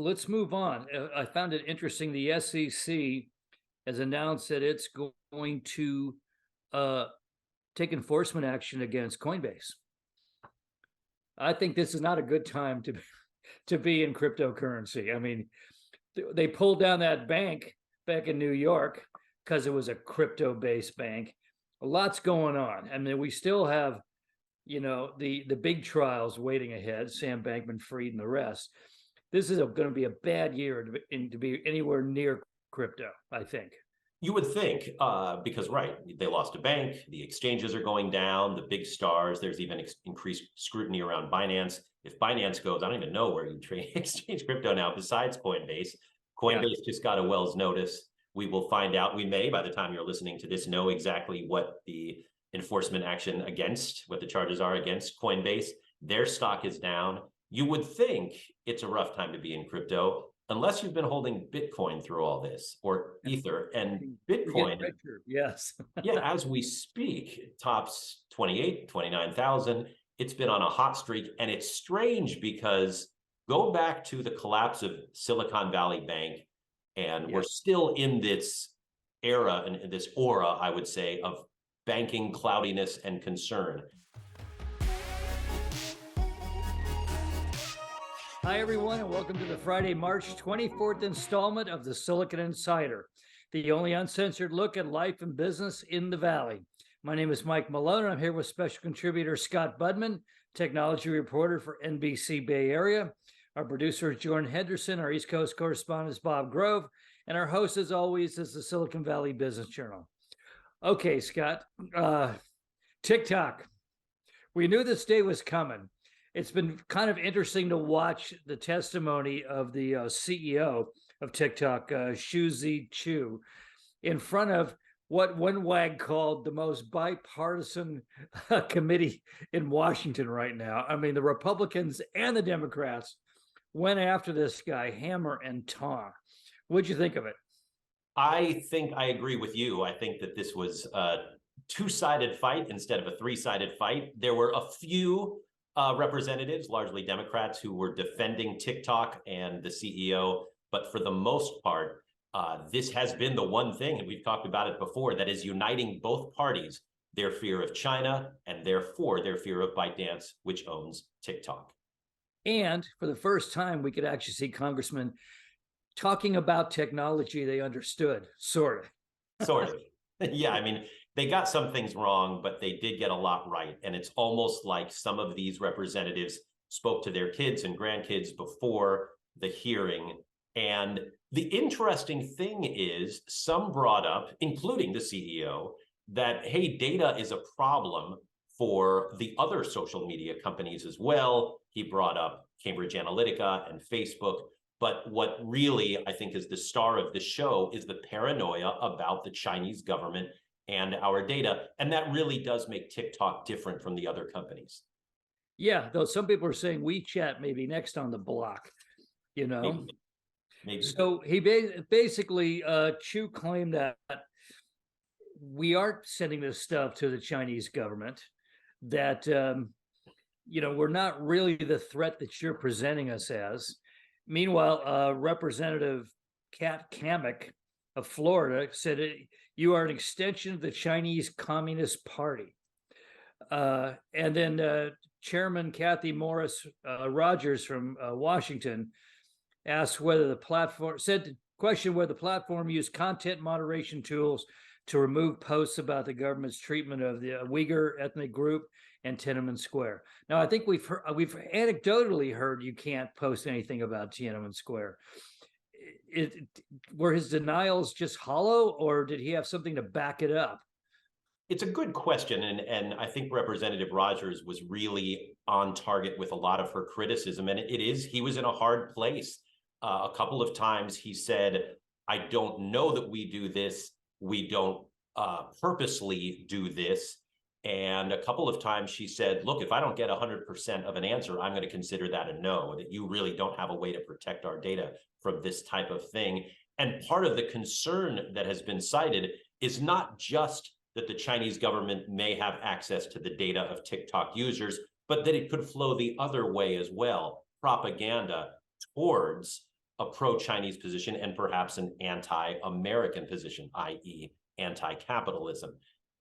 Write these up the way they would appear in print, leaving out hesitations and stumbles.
let's move on. I found it interesting. The SEC has announced that it's going to take enforcement action against Coinbase. I think this is not a good time to be in cryptocurrency. I mean, they pulled down that bank back in New York because it was a crypto-based bank. A lot's going on. I mean, we still have, the big trials waiting ahead, Sam Bankman-Fried and the rest. This is going to be a bad year to be anywhere near crypto, I think. You would think, because, right, they lost a bank, the exchanges are going down, the big stars, there's even increased scrutiny around Binance. If Binance goes, I don't even know where you trade exchange crypto now besides Coinbase. Coinbase just got a Wells notice. We will find out. We may, by the time you're listening to this, know exactly what the enforcement action against, what the charges are against Coinbase. Their stock is down. You would think it's a rough time to be in crypto, unless you've been holding Bitcoin through all this, or Ether. And Bitcoin, yes. yeah, as we speak, tops 28, 29,000. It's been on a hot streak. And it's strange because go back to the collapse of Silicon Valley Bank, and we're still in this era and this aura, I would say, of banking cloudiness and concern. Hi, everyone, and welcome to the Friday, March 24th installment of the Silicon Insider, the only uncensored look at life and business in the Valley. My name is Mike Malone, and I'm here with special contributor Scott Budman, technology reporter for NBC Bay Area. Our producer is Jordan Henderson, our East Coast correspondent is Bob Grove, and our host, as always, is the Silicon Valley Business Journal. Okay, Scott, TikTok. We knew this day was coming. It's been kind of interesting to watch the testimony of the CEO of TikTok, Shou Zi Chew, in front of what one wag called the most bipartisan committee in Washington right now. I mean, the Republicans and the Democrats went after this guy hammer and tong. What'd you think of it? I think I agree with you. I think that this was a two-sided fight instead of a three-sided fight. There were a few representatives, largely Democrats, who were defending TikTok and the CEO. But for the most part, this has been the one thing, and we've talked about it before, that is uniting both parties, their fear of China and therefore their fear of ByteDance, which owns TikTok. And for the first time, we could actually see congressmen talking about technology they understood, sort of. Sort of. Yeah, I mean, they got some things wrong, but they did get a lot right. And it's almost like some of these representatives spoke to their kids and grandkids before the hearing. And the interesting thing is, some brought up, including the CEO, that, hey, data is a problem for the other social media companies as well. He brought up Cambridge Analytica and Facebook. But what really, I think, is the star of the show is the paranoia about the Chinese government and our data. And that really does make TikTok different from the other companies. Yeah, though some people are saying WeChat may be next on the block, Maybe. So he basically, Chew claimed that we aren't sending this stuff to the Chinese government, that, we're not really the threat that you're presenting us as. Meanwhile, Representative Kat Cammack of Florida said you are an extension of the Chinese Communist Party. And then Chairman Kathy Morris Rogers from Washington asked whether the platform used content moderation tools to remove posts about the government's treatment of the Uyghur ethnic group and Tiananmen Square. Now, I think we've anecdotally heard you can't post anything about Tiananmen Square. Were his denials just hollow, or did he have something to back it up? It's a good question, and I think Representative Rogers was really on target with a lot of her criticism, and he was in a hard place. A couple of times he said, I don't know that we do this. We don't purposely do this. And a couple of times she said, look, if I don't get 100% of an answer, I'm going to consider that a no, that you really don't have a way to protect our data from this type of thing. And part of the concern that has been cited is not just that the Chinese government may have access to the data of TikTok users, but that it could flow the other way as well, propaganda towards a pro-Chinese position and perhaps an anti-American position, i.e. anti-capitalism.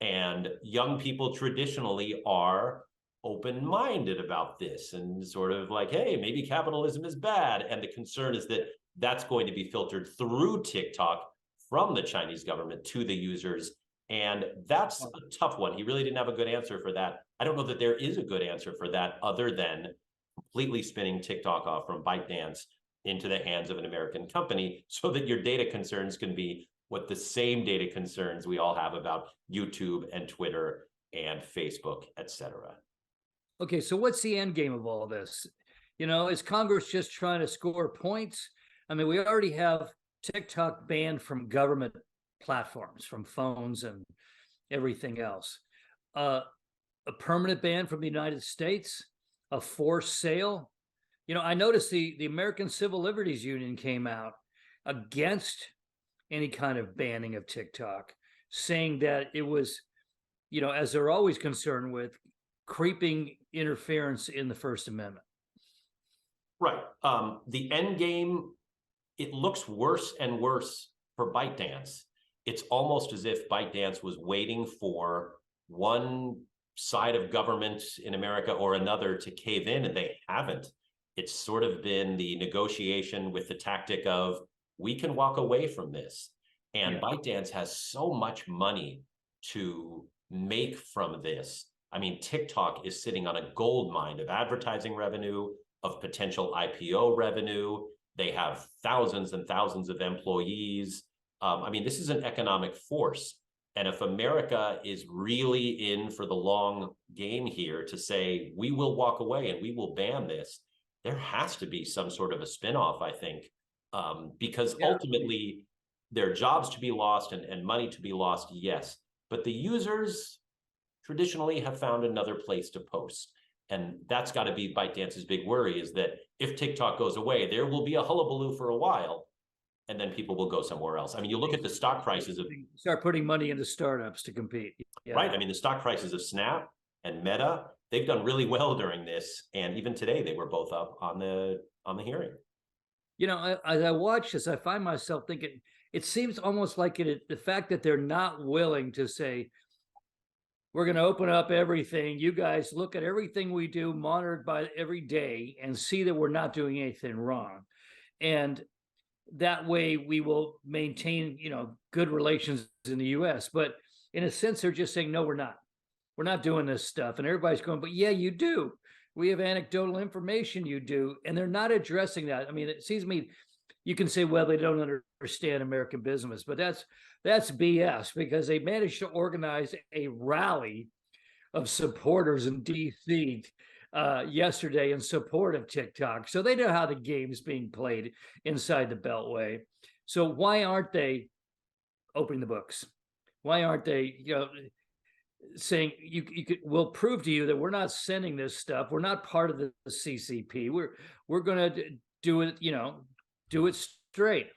And young people traditionally are open-minded about this and sort of like, hey, maybe capitalism is bad. And the concern is that that's going to be filtered through TikTok from the Chinese government to the users. And that's a tough one. He really didn't have a good answer for that. I don't know that there is a good answer for that other than completely spinning TikTok off from ByteDance into the hands of an American company so that your data concerns can be what the same data concerns we all have about YouTube and Twitter and Facebook, et cetera. Okay, so what's the end game of all of this? You know, is Congress just trying to score points? I mean, we already have TikTok banned from government platforms, from phones and everything else. A permanent ban from the United States, a forced sale. You know, I noticed the American Civil Liberties Union came out against any kind of banning of TikTok, saying that it was, you know, as they're always concerned with, creeping interference in the First Amendment. Right. The end game, it looks worse and worse for ByteDance. It's almost as if ByteDance was waiting for one side of government in America or another to cave in, and they haven't. It's sort of been the negotiation with the tactic of, we can walk away from this. And yeah, ByteDance has so much money to make from this. I mean, TikTok is sitting on a gold mine of advertising revenue, of potential IPO revenue. They have thousands and thousands of employees. I mean, this is an economic force. And if America is really in for the long game here to say, we will walk away and we will ban this, there has to be some sort of a spinoff, I think, because ultimately there are jobs to be lost and money to be lost, yes. But the users traditionally have found another place to post. And that's got to be ByteDance's big worry, is that if TikTok goes away, there will be a hullabaloo for a while, and then people will go somewhere else. I mean, you look at the stock prices of... Start putting money into startups to compete. Yeah. Right. I mean, the stock prices of Snap and Meta, they've done really well during this. And even today, they were both up on the hearing. You know, as I watch this, I find myself thinking, it seems almost like the fact that they're not willing to say, we're going to open up everything. You guys look at everything we do, monitored by every day, and see that we're not doing anything wrong. And that way we will maintain, you know, good relations in the US. But in a sense, they're just saying, no, we're not. We're not doing this stuff. And everybody's going, but yeah, you do. We have anecdotal information, you do. And they're not addressing that. I mean, it seems to me, you can say, well, they don't understand American business, but that's BS, because they managed to organize a rally of supporters in DC yesterday in support of TikTok. So they know how the game's being played inside the Beltway. So why aren't they opening the books? Why aren't they, you know, saying we'll prove to you that we're not sending this stuff. We're not part of the CCP. We're going to do it, you know, do it straight.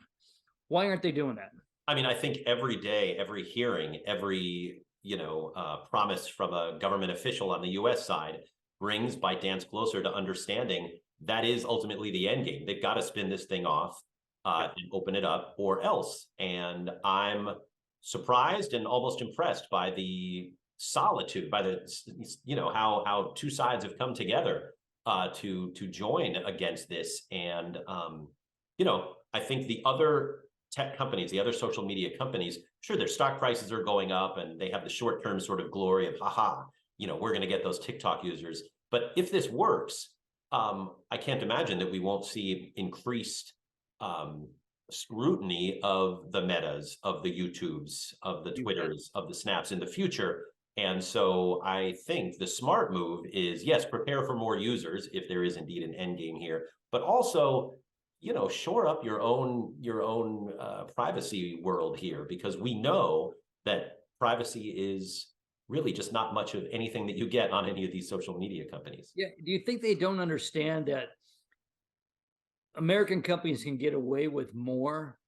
Why aren't they doing that? I mean, I think every day, every hearing, every, you know, promise from a government official on the US side brings ByteDance closer to understanding that is ultimately the end game. They've got to spin this thing off and open it up, or else. And I'm surprised and almost impressed by the solitude, by the, you know, how two sides have come together to join against this. And you know, I think the other tech companies, the other social media companies, sure, their stock prices are going up and they have the short-term sort of glory of, haha, you know, we're going to get those TikTok users. But if this works, I can't imagine that we won't see increased scrutiny of the Metas, of the YouTubes, of the Twitters, of the Snaps in the future. And so I think the smart move is, yes, prepare for more users if there is indeed an end game here, but also, you know, shore up your own privacy world here, because we know that privacy is really just not much of anything that you get on any of these social media companies. Yeah. Do you think they don't understand that American companies can get away with more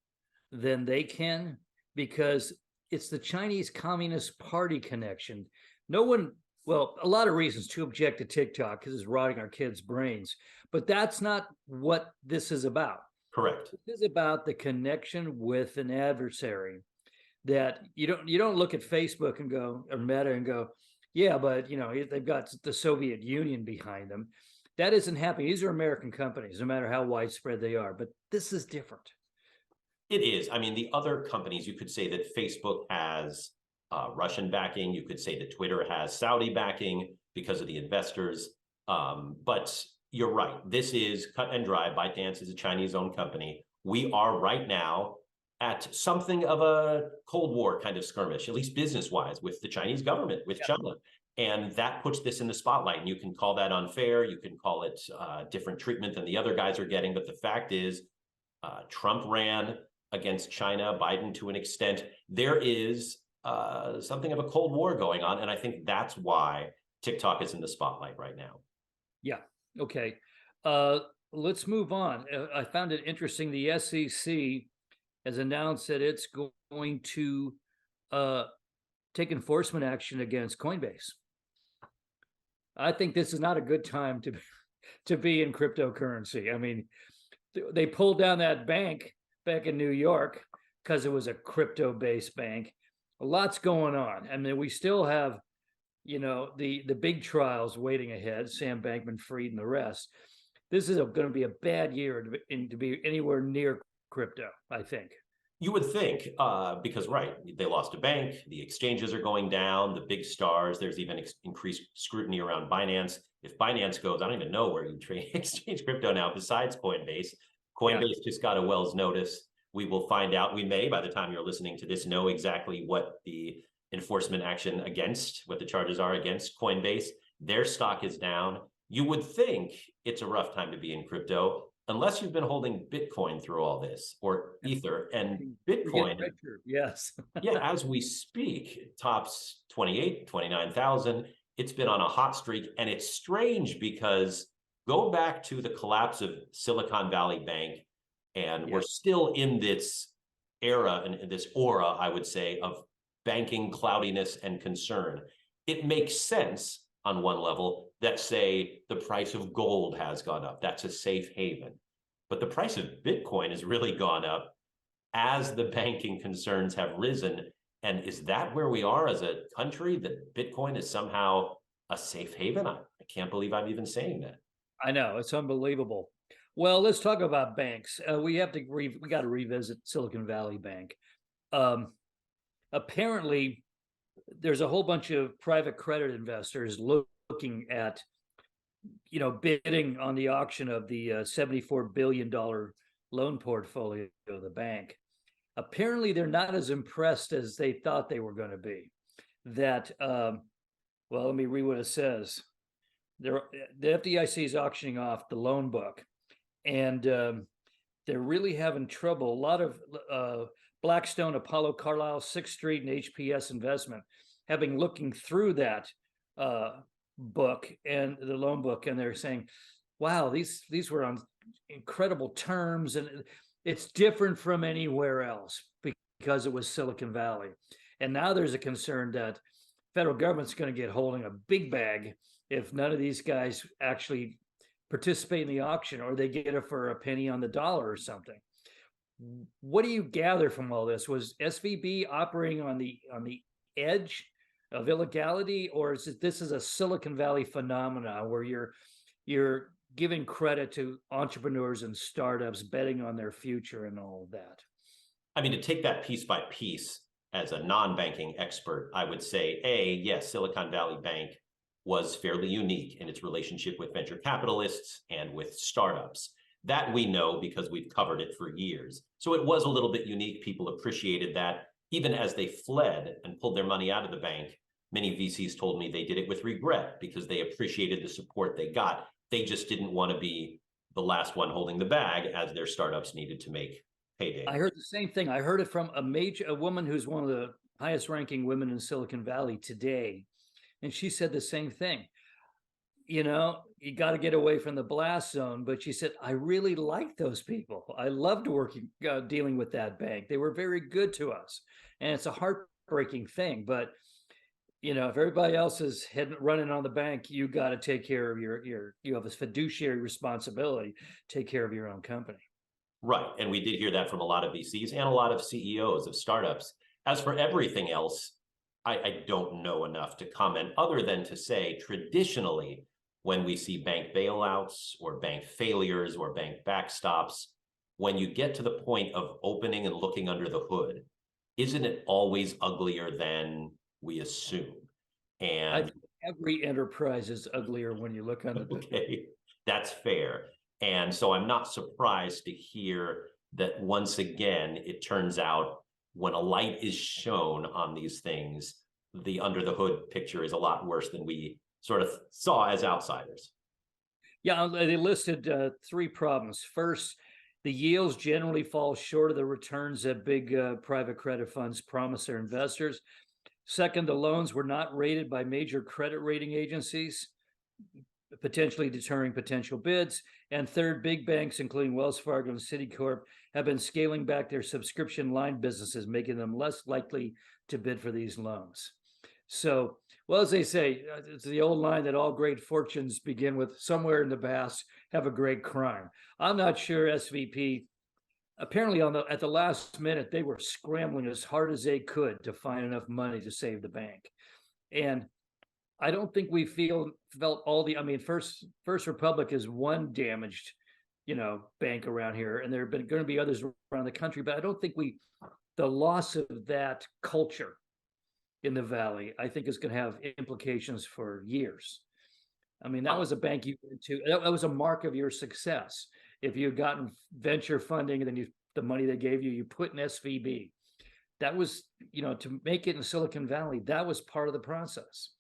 than they can because it's the Chinese Communist Party connection? No one, well, a lot of reasons to object to TikTok because it's rotting our kids' brains, but that's not what this is about. Correct. This is about the connection with an adversary that you don't look at Facebook and go, or Meta and go, yeah, but they've got the Soviet Union behind them. That isn't happening. These are American companies, no matter how widespread they are. But this is different. It is. I mean, the other companies, you could say that Facebook has Russian backing. You could say that Twitter has Saudi backing because of the investors. But you're right. This is cut and dry. ByteDance is a Chinese-owned company. We are right now at something of a Cold War kind of skirmish, at least business-wise, with the Chinese government, with China. And that puts this in the spotlight. And you can call that unfair. You can call it different treatment than the other guys are getting. But the fact is, Trump ran against China, Biden to an extent. There is something of a Cold War going on. And I think that's why TikTok is in the spotlight right now. Yeah. Okay. Let's move on. I found it interesting. The SEC has announced that it's going to take enforcement action against Coinbase. I think this is not a good time to be in cryptocurrency. I mean, they pulled down that bank back in New York because it was a crypto-based bank. A lot's going on. I mean, we still have, the big trials waiting ahead, Sam Bankman-Fried and the rest. This is going to be a bad year to be anywhere near crypto, I think. You would think, because, right, they lost a bank, the exchanges are going down, the big stars, there's even increased scrutiny around Binance. If Binance goes, I don't even know where you trade exchange crypto now besides Coinbase. Coinbase just got a Wells notice. We will find out. We may, by the time you're listening to this, know exactly what the enforcement action against, what the charges are against Coinbase. Their stock is down. You would think it's a rough time to be in crypto, unless you've been holding Bitcoin through all this, or Ether. And Bitcoin, yes. yeah, as we speak, tops 28, 29,000. It's been on a hot streak. And it's strange because go back to the collapse of Silicon Valley Bank, and we're still in this era and this aura, I would say, of banking cloudiness and concern. It makes sense on one level that, say, the price of gold has gone up. That's a safe haven. But the price of Bitcoin has really gone up as the banking concerns have risen. And is that where we are as a country, that Bitcoin is somehow a safe haven? I can't believe I'm even saying that. I know, it's unbelievable. Well, let's talk about banks. We got to revisit Silicon Valley Bank. Apparently, there's a whole bunch of private credit investors looking at, bidding on the auction of the $74 billion loan portfolio of the bank. Apparently, they're not as impressed as they thought they were going to be. That, well, let me read what it says. The FDIC is auctioning off the loan book, and they're really having trouble. A lot of Blackstone, Apollo, Carlyle, Sixth Street, and HPS Investment have been looking through that book and the loan book, and they're saying, wow, these were on incredible terms, and it's different from anywhere else because it was Silicon Valley. And now there's a concern that federal government's going to get holding a big bag if none of these guys actually participate in the auction, or they get it for a penny on the dollar or something. What do you gather from all this? Was SVB operating on the edge of illegality, or is this a Silicon Valley phenomena where you're giving credit to entrepreneurs and startups, betting on their future and all of that? I mean, to take that piece by piece, as a non-banking expert, I would say, yes, Silicon Valley Bank was fairly unique in its relationship with venture capitalists and with startups. That we know because we've covered it for years. So it was a little bit unique. People appreciated that. Even as they fled and pulled their money out of the bank, many VCs told me they did it with regret because they appreciated the support they got. They just didn't want to be the last one holding the bag, as their startups needed to make payday. I heard the same thing. I heard it from a woman who's one of the highest ranking women in Silicon Valley today. And she said the same thing. You got to get away from the blast zone. But she said, I really liked those people. I loved working, dealing with that bank. They were very good to us. And it's a heartbreaking thing. But, if everybody else is running on the bank, you got to take care of you have a fiduciary responsibility, take care of your own company. Right. And we did hear that from a lot of VCs and a lot of CEOs of startups. As for everything else, I don't know enough to comment other than to say traditionally, when we see bank bailouts or bank failures or bank backstops, when you get to the point of opening and looking under the hood, isn't it always uglier than we assume? I And think every enterprise is uglier when you look under the hood. okay, that's fair. And so I'm not surprised to hear that once again, it turns out when a light is shown on these things, the under the hood picture is a lot worse than we sort of saw as outsiders. Yeah, they listed three problems. First, the yields generally fall short of the returns that big private credit funds promise their investors. Second, the loans were not rated by major credit rating agencies, potentially deterring potential bids. And third, big banks, including Wells Fargo and Citicorp, have been scaling back their subscription line businesses, making them less likely to bid for these loans. So, well, as they say, it's the old line that all great fortunes begin with somewhere in the past have a great crime. I'm not sure SVP. Apparently, at the last minute, they were scrambling as hard as they could to find enough money to save the bank, and I don't think we felt all the. I mean, First Republic is one damaged, bank around here, and there have been going to be others around the country, but I don't think the loss of that culture in the Valley, I think, is going to have implications for years. I mean, that was a bank you went to. That was a mark of your success. If you had gotten venture funding and then the money they gave you, you put in SVB. That was, to make it in Silicon Valley, that was part of the process.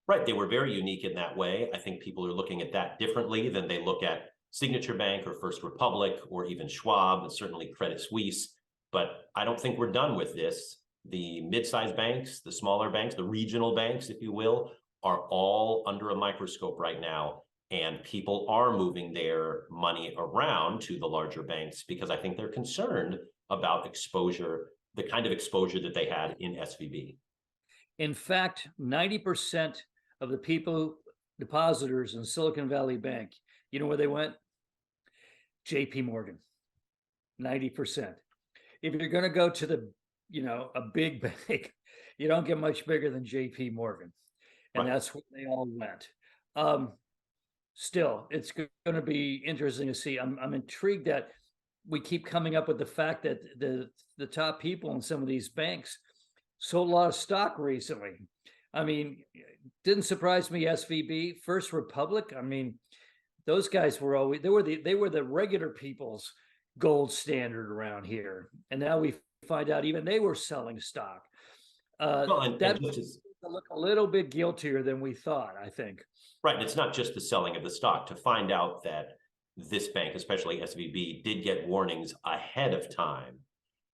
Right. They were very unique in that way. I think people are looking at that differently than they look at Signature Bank or First Republic or even Schwab and certainly Credit Suisse. But I don't think we're done with this. The mid-sized banks, the smaller banks, the regional banks, if you will, are all under a microscope right now. And people are moving their money around to the larger banks because I think they're concerned about exposure, the kind of exposure that they had in SVB. In fact, 90% of the depositors in Silicon Valley Bank, you know where they went? JP Morgan, 90%. If you're going to go to a big bank, you don't get much bigger than JP Morgan. And Right. that's where they all went. Still, it's going to be interesting to see. I'm intrigued that we keep coming up with the fact that the top people in some of these banks sold a lot of stock recently. I mean, didn't surprise me. SVB, First Republic. I mean, those guys were always they were the regular people's gold standard around here, and now we find out even they were selling stock. That makes it look a little bit guiltier than we thought, I think. Right. And it's not just the selling of the stock. To find out that this bank, especially SVB, did get warnings ahead of time,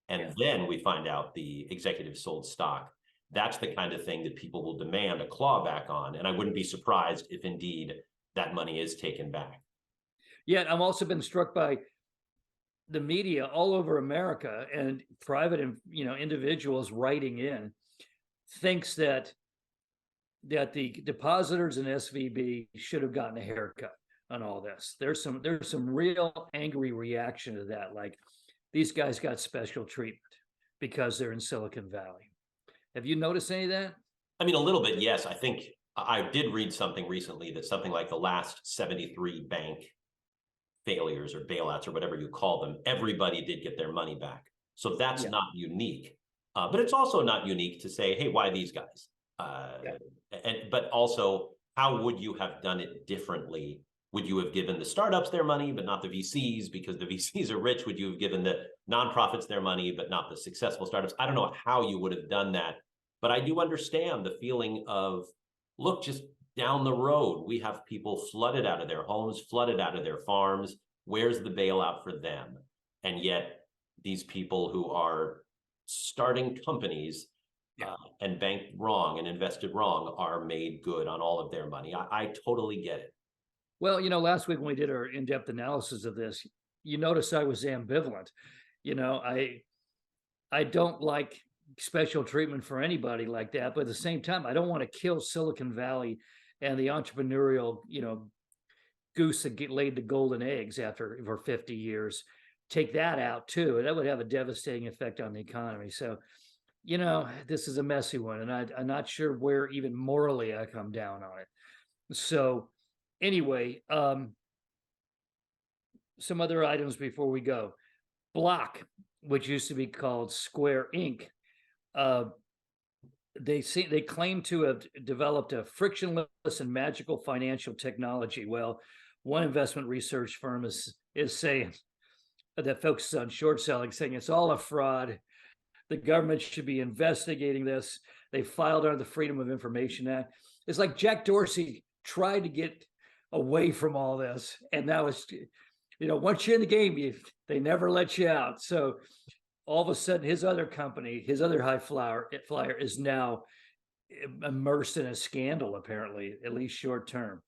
and then we find out the executive sold stock. That's the kind of thing that people will demand a clawback on. And I wouldn't be surprised if indeed that money is taken back. Yet I've also been struck by the media all over America and private, individuals writing in thinks that the depositors in SVB should have gotten a haircut on all this. There's some real angry reaction to that. Like, these guys got special treatment because they're in Silicon Valley. Have you noticed any of that? I mean, a little bit, yes. I think I did read something recently that something like the last 73 bank failures or bailouts or whatever you call them, everybody did get their money back. So that's not unique. But it's also not unique to say, hey, why these guys? But also, how would you have done it differently? Would you have given the startups their money, but not the VCs because the VCs are rich? Would you have given the nonprofits their money, but not the successful startups? I don't know how you would have done that, but I do understand the feeling of, look, just down the road, we have people flooded out of their homes, flooded out of their farms. Where's the bailout for them? And yet these people who are starting companies and banked wrong and invested wrong are made good on all of their money. I totally get it. Well, last week when we did our in-depth analysis of this, you notice I was ambivalent. I don't like special treatment for anybody like that, but at the same time, I don't want to kill Silicon Valley and the entrepreneurial, goose that laid the golden eggs for 50 years take that out too, and that would have a devastating effect on the economy. So, this is a messy one, and I'm not sure where even morally I come down on it. So, anyway, some other items before we go. Block, which used to be called Square Inc. Uh, they claim to have developed a frictionless and magical financial technology. Well, one investment research firm is saying that focuses on short selling, saying it's all a fraud. The government should be investigating this. They filed under the Freedom of Information Act. It's like Jack Dorsey tried to get away from all this, and now it's, once you're in the game, they never let you out. So all of a sudden, his other company, his other high flyer is now immersed in a scandal, apparently, at least short term.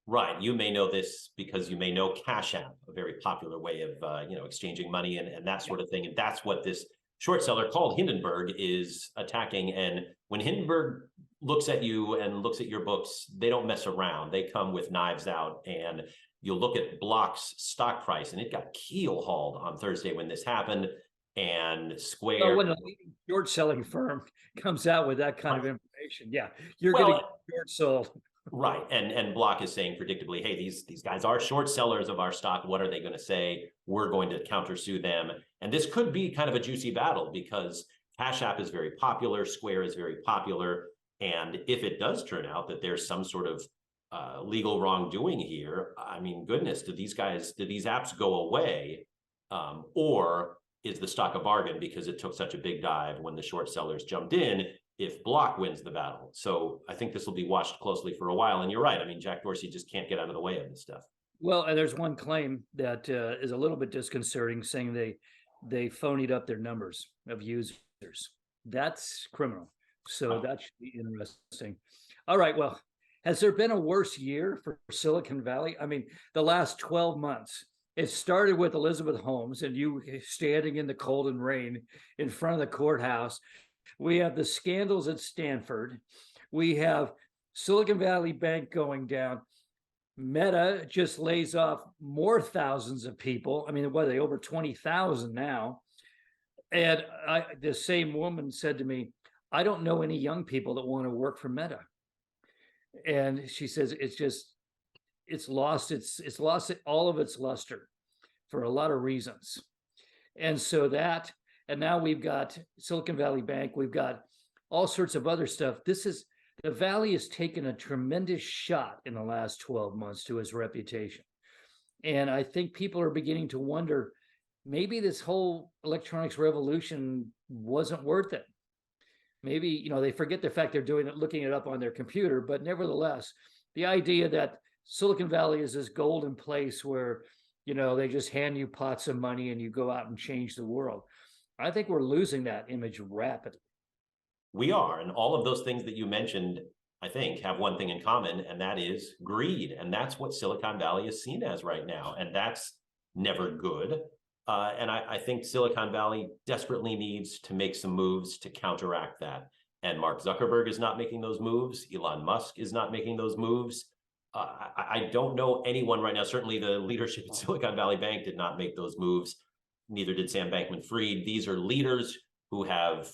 Right. You may know this because you may know Cash App, a very popular way of exchanging money and that sort of thing. And that's what this short seller called Hindenburg is attacking. And when Hindenburg looks at you and looks at your books, they don't mess around. They come with knives out. And you'll look at Block's stock price, and it got keel hauled on Thursday when this happened. And Square. So when a leading short selling firm comes out with that kind of information, you're going to get short sold. Right. And Block is saying predictably, hey, these guys are short sellers of our stock. What are they going to say? We're going to countersue them. And this could be kind of a juicy battle because Cash App is very popular. Square is very popular. And if it does turn out that there's some sort of legal wrongdoing here, I mean, goodness, did these apps go away? Or is the stock a bargain because it took such a big dive when the short sellers jumped in if Block wins the battle? So I think this will be watched closely for a while. And you're right. I mean, Jack Dorsey just can't get out of the way of this stuff. Well, and there's one claim that is a little bit disconcerting, saying they phonied up their numbers of users. That's criminal. So that should be interesting. All right. Well, has there been a worse year for Silicon Valley? I mean, the last 12 months. It started with Elizabeth Holmes and you standing in the cold and rain in front of the courthouse. We have the scandals at Stanford. We have Silicon Valley Bank going down. Meta just lays off more thousands of people. I mean, what are they, over 20,000 now? And the same woman said to me, I don't know any young people that want to work for Meta. And she says, it's lost all of its luster for a lot of reasons. And so and now we've got Silicon Valley Bank, we've got all sorts of other stuff. The Valley has taken a tremendous shot in the last 12 months to its reputation. And I think people are beginning to wonder, maybe this whole electronics revolution wasn't worth it. Maybe, they forget the fact they're doing it, looking it up on their computer, but nevertheless, the idea that Silicon Valley is this golden place where, they just hand you pots of money and you go out and change the world. I think we're losing that image rapidly. We are. And all of those things that you mentioned, I think, have one thing in common, and that is greed. And that's what Silicon Valley is seen as right now. And that's never good. And I think Silicon Valley desperately needs to make some moves to counteract that. And Mark Zuckerberg is not making those moves. Elon Musk is not making those moves. I don't know anyone right now. Certainly the leadership at Silicon Valley Bank did not make those moves. Neither did Sam Bankman-Fried. These are leaders who have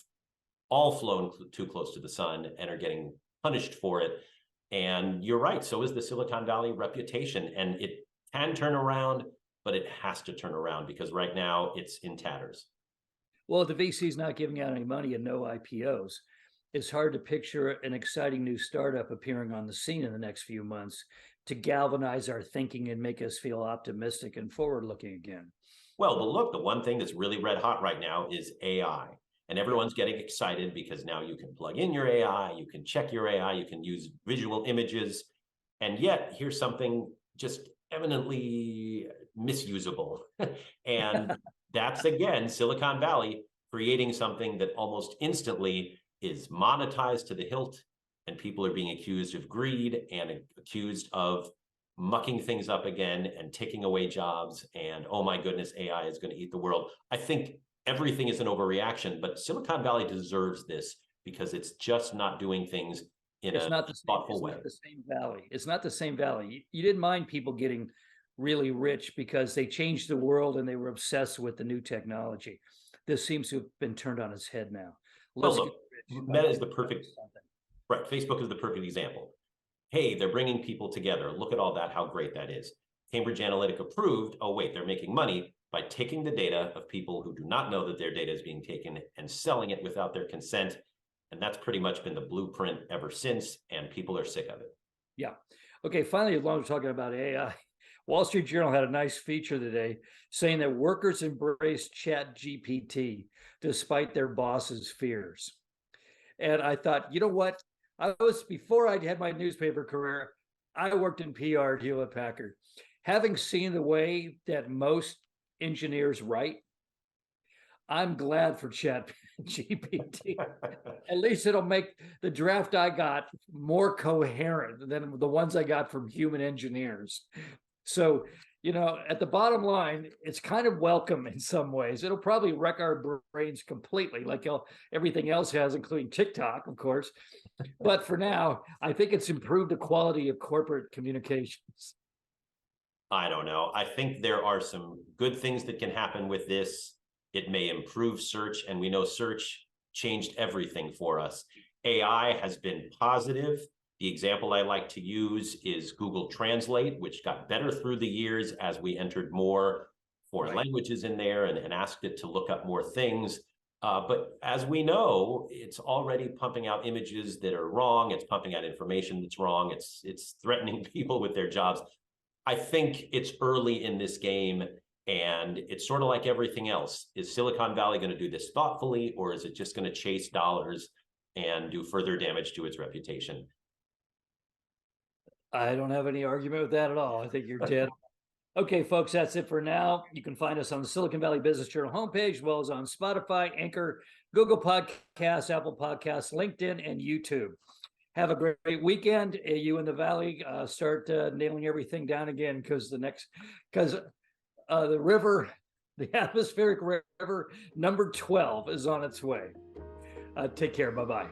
all flown too close to the sun and are getting punished for it. And you're right. So is the Silicon Valley reputation. And it can turn around, but it has to turn around because right now it's in tatters. Well, the VC's not giving out any money and no IPOs. It's hard to picture an exciting new startup appearing on the scene in the next few months to galvanize our thinking and make us feel optimistic and forward-looking again. Well, but look, the one thing that's really red hot right now is AI. And everyone's getting excited because now you can plug in your AI, you can check your AI, you can use visual images. And yet here's something just eminently misusable. And that's, again, Silicon Valley creating something that almost instantly is monetized to the hilt, and people are being accused of greed and accused of mucking things up again and taking away jobs. And oh my goodness, AI is going to eat the world. I think everything is an overreaction, but Silicon Valley deserves this because it's just not doing things in a thoughtful way. It's not the same valley. It's not the same valley. You didn't mind people getting really rich because they changed the world and they were obsessed with the new technology. This seems to have been turned on its head now. Well, Let's look, Meta is the perfect, right? Facebook is the perfect example. Hey, they're bringing people together. Look at all that, how great that is. Cambridge Analytica proved, oh, wait, they're making money by taking the data of people who do not know that their data is being taken and selling it without their consent. And that's pretty much been the blueprint ever since, and people are sick of it. Yeah. Okay, finally, as long as we're talking about AI, Wall Street Journal had a nice feature today saying that workers embrace ChatGPT despite their bosses' fears. And I thought, you know what? Before I had my newspaper career, I worked in PR at Hewlett Packard. Having seen the way that most engineers write, I'm glad for ChatGPT. At least it'll make the draft I got more coherent than the ones I got from human engineers. So, at the bottom line, it's kind of welcome in some ways. It'll probably wreck our brains completely, like everything else has, including TikTok, of course. But for now, I think it's improved the quality of corporate communications. I don't know. I think there are some good things that can happen with this. It may improve search, and we know search changed everything for us. AI has been positive. The example I like to use is Google Translate, which got better through the years as we entered more foreign languages in there and asked it to look up more things. But as we know, it's already pumping out images that are wrong. It's pumping out information that's wrong. It's threatening people with their jobs. I think it's early in this game, and it's sort of like everything else. Is Silicon Valley going to do this thoughtfully, or is it just going to chase dollars and do further damage to its reputation? I don't have any argument with that at all. I think you're dead. Okay, folks, that's it for now. You can find us on the Silicon Valley Business Journal homepage, as well as on Spotify, Anchor, Google Podcasts, Apple Podcasts, LinkedIn, and YouTube. Have a great weekend. You in the Valley start nailing everything down again, because the river, the atmospheric river number 12 is on its way. Take care. Bye-bye.